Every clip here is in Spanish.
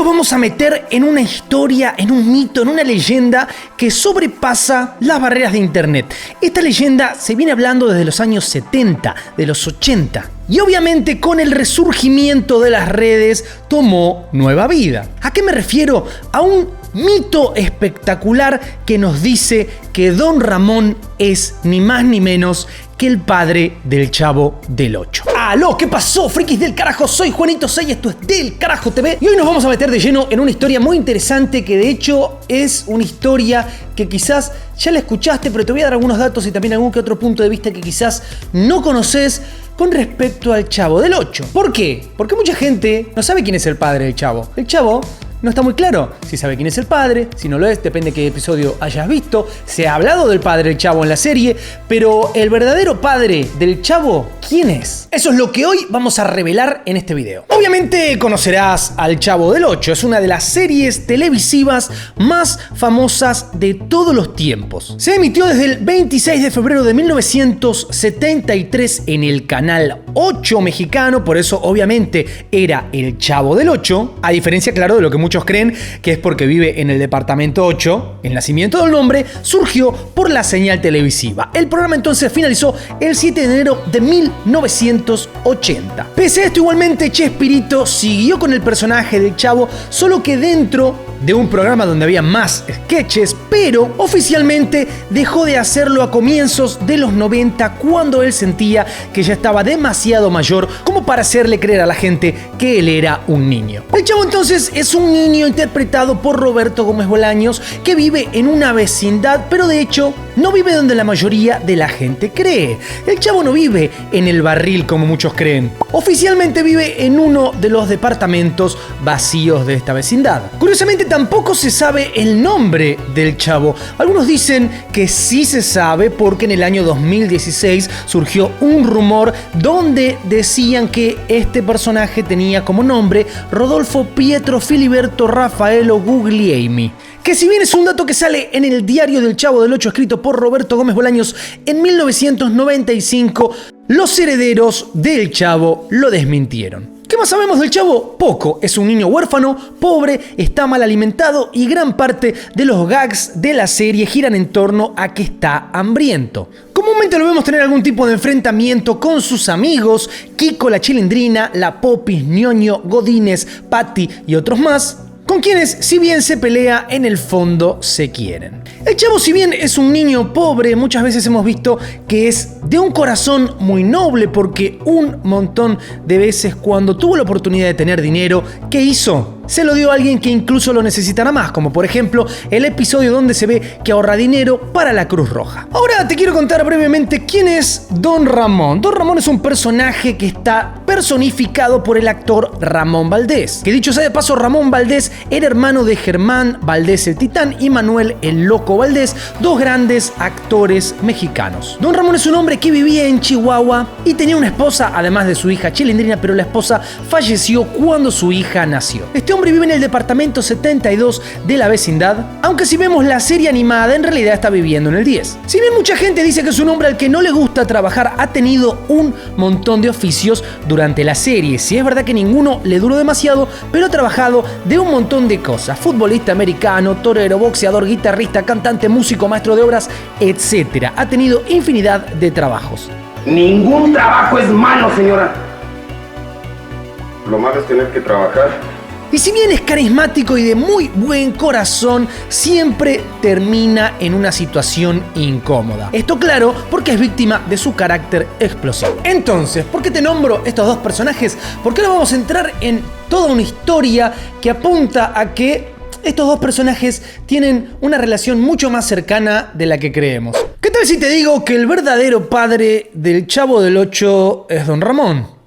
nos vamos a meter en una historia, en un mito, en una leyenda que sobrepasa las barreras de internet. Esta leyenda se viene hablando desde los años 70, de los 80. Y obviamente con el resurgimiento de las redes tomó nueva vida. ¿A qué me refiero? A un mito espectacular que nos dice que Don Ramón es ni más ni menos que el padre del Chavo del Ocho. ¡Aló! ¿Qué pasó, frikis del carajo? Soy Juanito Sei y esto es Del Carajo TV. Y hoy nos vamos a meter de lleno en una historia muy interesante que de hecho es una historia que quizás ya la escuchaste, pero te voy a dar algunos datos y también algún que otro punto de vista que quizás no conoces con respecto al Chavo del Ocho. ¿Por qué? Porque mucha gente no sabe quién es el padre del Chavo. El Chavo no está muy claro si sabe quién es el padre, si no lo es, depende de qué episodio hayas visto. Se ha hablado del padre del Chavo en la serie, pero el verdadero padre del Chavo, ¿quién es? Eso es lo que hoy vamos a revelar en este video. Obviamente conocerás al Chavo del Ocho, es una de las series televisivas más famosas de todos los tiempos. Se emitió desde el 26 de febrero de 1973 en el canal 8 mexicano, por eso obviamente era el Chavo del Ocho, a diferencia, claro, de lo que muchos creen que es porque vive en el departamento 8. El nacimiento del nombre surgió por la señal televisiva. El programa entonces finalizó el 7 de enero de 1980. Pese a esto, igualmente Chespirito siguió con el personaje del Chavo, solo que dentro de un programa donde había más sketches, pero oficialmente dejó de hacerlo a comienzos de los 90, cuando él sentía que ya estaba demasiado mayor como para hacerle creer a la gente que él era un niño. El Chavo entonces es un niño interpretado por Roberto Gómez Bolaños que vive en una vecindad, pero de hecho no vive donde la mayoría de la gente cree. El Chavo no vive en el barril como muchos creen. Oficialmente vive en uno de los departamentos vacíos de esta vecindad. Curiosamente tampoco se sabe el nombre del Chavo. Algunos dicen que sí se sabe porque en el año 2016 surgió un rumor donde decían que este personaje tenía como nombre Rodolfo Pietro Filiberto Raffaello Guglielmi, que si bien es un dato que sale en el diario del Chavo del Ocho escrito por Roberto Gómez Bolaños en 1995, los herederos del Chavo lo desmintieron. ¿Qué más sabemos del Chavo? Poco. Es un niño huérfano, pobre, está mal alimentado y gran parte de los gags de la serie giran en torno a que está hambriento. Comúnmente lo vemos tener algún tipo de enfrentamiento con sus amigos, Kiko, la Chilindrina, la Popis, Ñoño, Godínez, Patty y otros más, con quienes, si bien se pelea, en el fondo se quieren. El Chavo, si bien es un niño pobre, muchas veces hemos visto que es de un corazón muy noble, porque un montón de veces cuando tuvo la oportunidad de tener dinero, ¿qué hizo? Se lo dio a alguien que incluso lo necesitará más, como por ejemplo el episodio donde se ve que ahorra dinero para la Cruz Roja. Ahora te quiero contar brevemente quién es Don Ramón. Don Ramón es un personaje que está personificado por el actor Ramón Valdés, que dicho sea de paso, Ramón Valdés era hermano de Germán Valdés el Titán y Manuel el Loco Valdés, dos grandes actores mexicanos. Don Ramón es un hombre que vivía en Chihuahua y tenía una esposa, además de su hija Chilindrina, pero la esposa falleció cuando su hija nació. Este hombre vive en el departamento 72 de la vecindad, aunque si vemos la serie animada en realidad está viviendo en el 10. Si bien mucha gente dice que es un hombre al que no le gusta trabajar, ha tenido un montón de oficios durante la serie. Si es verdad que ninguno le duró demasiado, pero ha trabajado de un montón de cosas: futbolista americano, torero, boxeador, guitarrista, cantante, músico, maestro de obras, etc. Ha tenido infinidad de trabajos. Ningún trabajo es malo, señora. Lo malo es tener que trabajar. Y si bien es carismático y de muy buen corazón, siempre termina en una situación incómoda. Esto claro porque es víctima de su carácter explosivo. Entonces, ¿por qué te nombro estos dos personajes? Porque ahora vamos a entrar en toda una historia que apunta a que estos dos personajes tienen una relación mucho más cercana de la que creemos. ¿Qué tal si te digo que el verdadero padre del Chavo del Ocho es Don Ramón?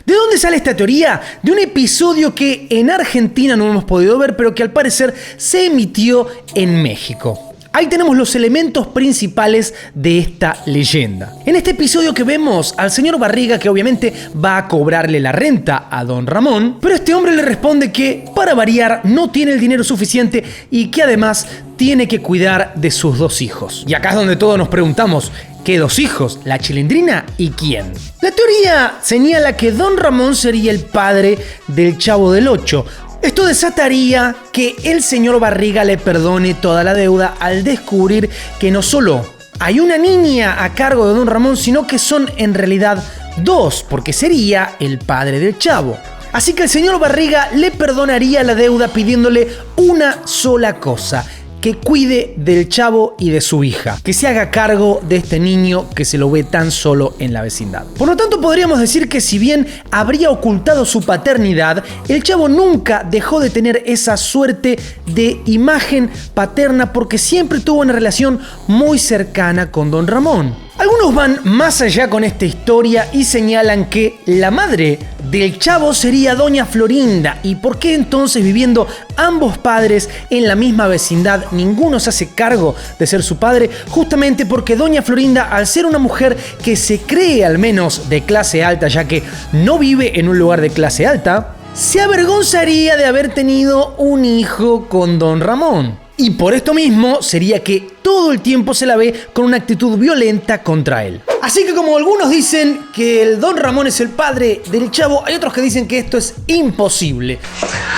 ¿De dónde sale esta teoría? De un episodio que en Argentina no hemos podido ver, pero que al parecer se emitió en México. Ahí tenemos los elementos principales de esta leyenda. En este episodio que vemos al señor Barriga, que obviamente va a cobrarle la renta a Don Ramón, pero este hombre le responde que, para variar, no tiene el dinero suficiente y que además tiene que cuidar de sus dos hijos. Y acá es donde todos nos preguntamos, ¿qué dos hijos? ¿La Chilindrina y quién? La teoría señala que Don Ramón sería el padre del Chavo del Ocho, Esto desataría que el señor Barriga le perdone toda la deuda al descubrir que no solo hay una niña a cargo de don Ramón, sino que son en realidad dos, porque sería el padre del chavo. Así que el señor Barriga le perdonaría la deuda pidiéndole una sola cosa: que cuide del chavo y de su hija, que se haga cargo de este niño que se lo ve tan solo en la vecindad. Por lo tanto, podríamos decir que si bien habría ocultado su paternidad, el chavo nunca dejó de tener esa suerte de imagen paterna porque siempre tuvo una relación muy cercana con don Ramón. Algunos van más allá con esta historia y señalan que la madre del chavo sería doña Florinda. ¿Y por qué entonces, viviendo ambos padres en la misma vecindad, ninguno se hace cargo de ser su padre? Justamente porque doña Florinda, al ser una mujer que se cree al menos de clase alta, ya que no vive en un lugar de clase alta, se avergonzaría de haber tenido un hijo con don Ramón. Y por esto mismo sería que todo el tiempo se la ve con una actitud violenta contra él. Así que como algunos dicen que el don Ramón es el padre del chavo, hay otros que dicen que esto es imposible.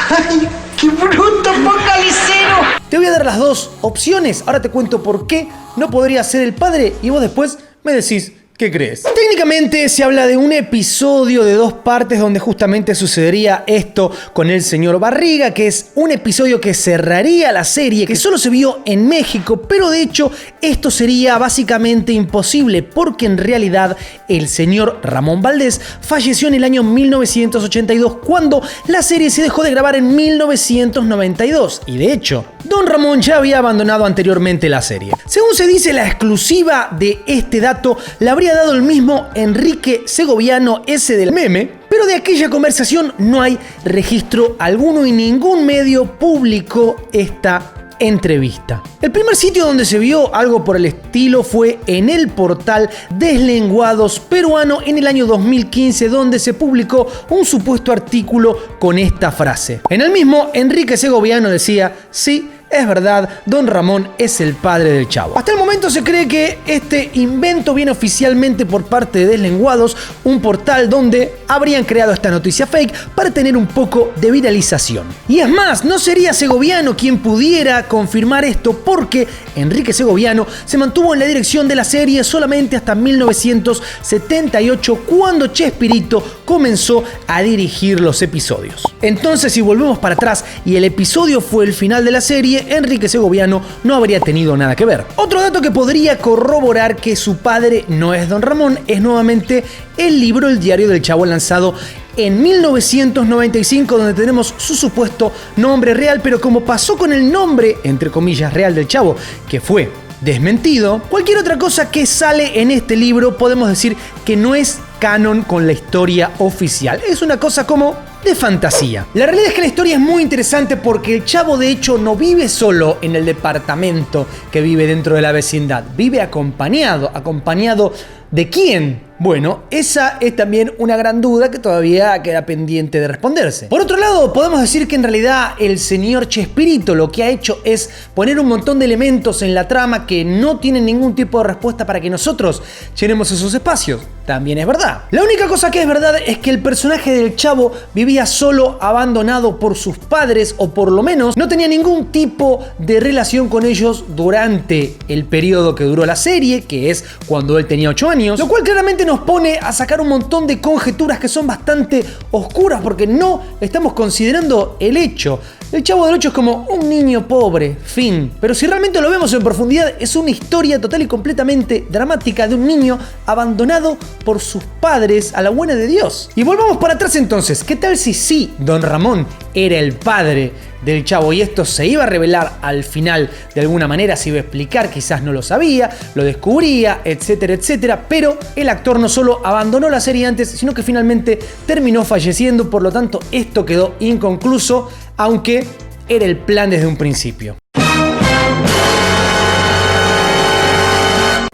¡Ay, qué bruto, focalicero! Te voy a dar las dos opciones, ahora te cuento por qué no podría ser el padre y vos después me decís ¿qué crees? Técnicamente se habla de un episodio de 2 partes donde justamente sucedería esto con el señor Barriga, que es un episodio que cerraría la serie, que solo se vio en México, pero de hecho esto sería básicamente imposible porque en realidad el señor Ramón Valdés falleció en el año 1982 cuando la serie se dejó de grabar en 1992 y de hecho don Ramón ya había abandonado anteriormente la serie. Según se dice, la exclusiva de este dato la habría dado el mismo Enrique Segoviano, ese del meme, pero de aquella conversación no hay registro alguno y ningún medio publicó esta entrevista. El primer sitio donde se vio algo por el estilo fue en el portal Deslenguados peruano en el año 2015, donde se publicó un supuesto artículo con esta frase. En el mismo, Enrique Segoviano decía: sí, es verdad, don Ramón es el padre del chavo. Hasta el momento se cree que este invento viene oficialmente por parte de Deslenguados, un portal donde habrían creado esta noticia fake para tener un poco de viralización. Y es más, no sería Segoviano quien pudiera confirmar esto porque Enrique Segoviano se mantuvo en la dirección de la serie solamente hasta 1978 cuando Chespirito comenzó a dirigir los episodios. Entonces, si volvemos para atrás y el episodio fue el final de la serie, Enrique Segoviano no habría tenido nada que ver. Otro dato que podría corroborar que su padre no es don Ramón es nuevamente el libro El Diario del Chavo, lanzado en 1995, donde tenemos su supuesto nombre real, pero como pasó con el nombre, entre comillas, real del Chavo, que fue desmentido, cualquier otra cosa que sale en este libro podemos decir que no es canon con la historia oficial. Es una cosa como de fantasía. La realidad es que la historia es muy interesante porque el chavo de hecho no vive solo en el departamento que vive dentro de la vecindad, vive acompañado. ¿De quién? Bueno, esa es también una gran duda que todavía queda pendiente de responderse. Por otro lado, podemos decir que en realidad el señor Chespirito lo que ha hecho es poner un montón de elementos en la trama que no tienen ningún tipo de respuesta para que nosotros llenemos esos espacios. También es verdad. La única cosa que es verdad es que el personaje del chavo vivía solo, abandonado por sus padres, o por lo menos no tenía ningún tipo de relación con ellos durante el periodo que duró la serie, que es cuando él tenía 8 años, lo cual claramente nos pone a sacar un montón de conjeturas que son bastante oscuras porque no estamos considerando el hecho. El Chavo del 8 es como un niño pobre, fin. Pero si realmente lo vemos en profundidad, es una historia total y completamente dramática de un niño abandonado por sus padres a la buena de Dios. Y volvamos para atrás entonces. ¿Qué tal si sí, don Ramón era el padre del Chavo y esto se iba a revelar al final de alguna manera, se iba a explicar, quizás no lo sabía, lo descubría, etcétera, etcétera, pero el actor no solo abandonó la serie antes, sino que finalmente terminó falleciendo, por lo tanto esto quedó inconcluso, aunque era el plan desde un principio.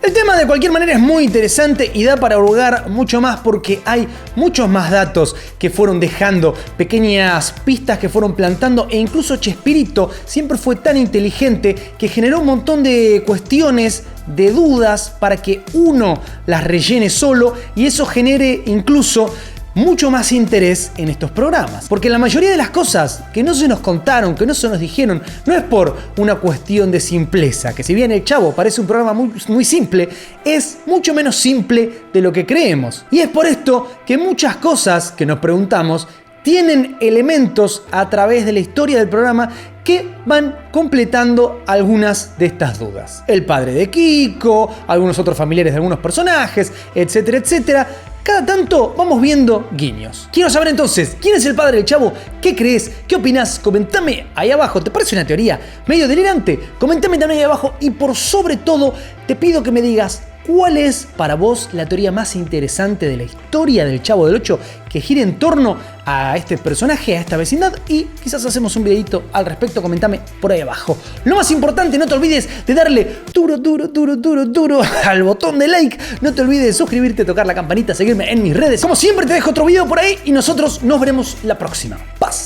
El tema de cualquier manera es muy interesante y da para hurgar mucho más porque hay muchos más datos que fueron dejando, pequeñas pistas que fueron plantando, e incluso Chespirito siempre fue tan inteligente que generó un montón de cuestiones, de dudas para que uno las rellene solo y eso genere incluso mucho más interés en estos programas. Porque la mayoría de las cosas que no se nos contaron, que no se nos dijeron, no es por una cuestión de simpleza, que si bien El Chavo parece un programa muy simple, es mucho menos simple de lo que creemos. Y es por esto que muchas cosas que nos preguntamos tienen elementos a través de la historia del programa que van completando algunas de estas dudas. El padre de Kiko, algunos otros familiares de algunos personajes, etcétera, etcétera. Cada tanto vamos viendo guiños. Quiero saber entonces, ¿quién es el padre del Chavo? ¿Qué crees? ¿Qué opinás? Comentame ahí abajo. ¿Te parece una teoría medio delirante? Comentame también ahí abajo y por sobre todo te pido que me digas ¿cuál es para vos la teoría más interesante de la historia del Chavo del Ocho que gira en torno a este personaje, a esta vecindad? Y quizás hacemos un videito al respecto, comentame por ahí abajo. Lo más importante, no te olvides de darle duro al botón de like. No te olvides de suscribirte, tocar la campanita, seguirme en mis redes. Como siempre te dejo otro video por ahí y nosotros nos veremos la próxima. Paz.